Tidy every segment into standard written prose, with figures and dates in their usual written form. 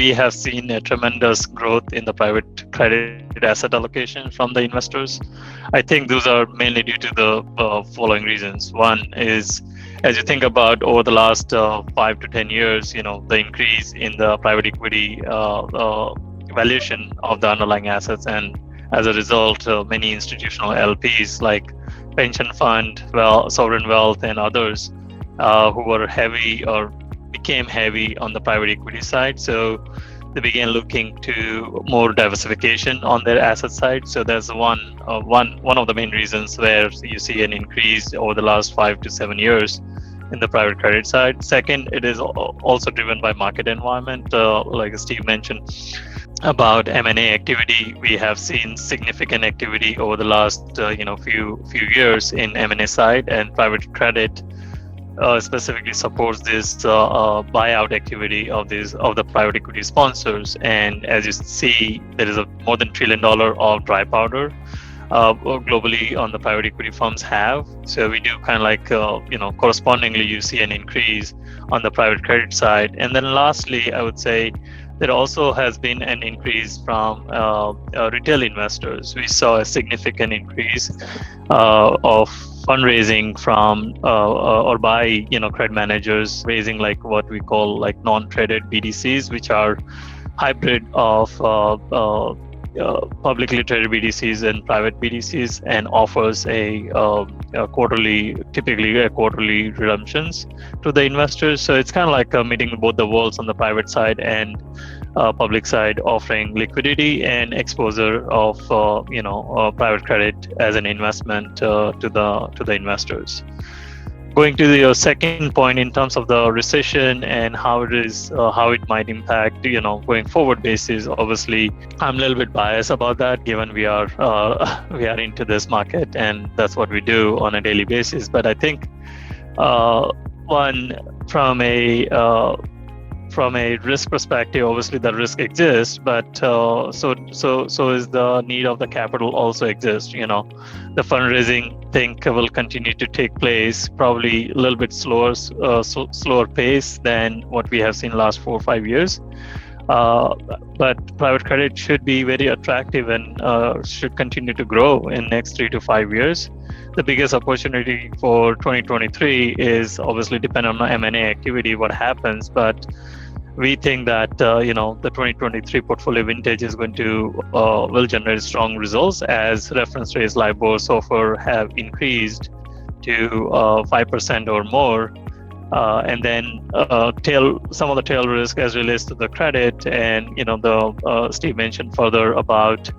we have seen a tremendous growth in the private credit asset allocation from the investors. I think those are mainly due to the following reasons. One is, as you think about over the last 5 to 10 years, the increase in the private equity valuation of the underlying assets, and as a result, many institutional LPs like pension fund, sovereign wealth, and others who were heavy or became heavy on the private equity side. So they began looking to more diversification on their asset side. So that's one of the main reasons where you see an increase over the last 5 to 7 years in the private credit side. Second, it is also driven by market environment, like Steve mentioned about M&A activity. We have seen significant activity over the last few years in M&A side, and private credit specifically supports this buyout activity of the private equity sponsors. And as you see, there is a more than $1 trillion of dry powder globally on the private equity firms have. So we do kind of like correspondingly you see an increase on the private credit side. And then lastly, I would say there also has been an increase from retail investors. We saw a significant increase of fundraising from or by credit managers, raising like what we call like non-traded BDCs, which are hybrid of publicly traded BDCs and private BDCs, and offers typically a quarterly redemptions to the investors. So it's kind of like meeting both the worlds on the private side and public side, offering liquidity and exposure of private credit as an investment to the investors. Going to your second point in terms of the recession and how it might impact going forward basis. Obviously, I'm a little bit biased about that, given we are into this market and that's what we do on a daily basis. But I think one from a risk perspective, obviously the risk exists, but so is the need of the capital also exists. The fundraising thing will continue to take place, probably a little bit slower pace than what we have seen last 4 or 5 years. But private credit should be very attractive and should continue to grow in next 3 to 5 years. The biggest opportunity for 2023 is obviously dependent on M&A activity, what happens, but we think that the 2023 portfolio vintage is going to will generate strong results as reference rates LIBOR, SOFR have increased to 5% or more, and then some of the tail risk as relates to the credit, and Steve mentioned further about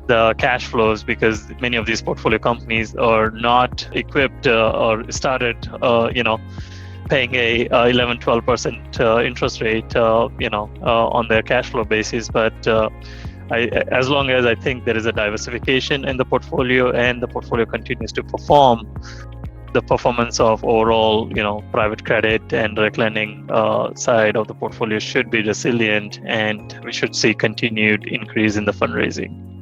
the cash flows, because many of these portfolio companies are not equipped or started paying a 11-12% interest rate on their cash flow basis. But as long as I think there is a diversification in the portfolio and the portfolio continues to perform, the performance of overall private credit and direct lending side of the portfolio should be resilient, and we should see continued increase in the fundraising.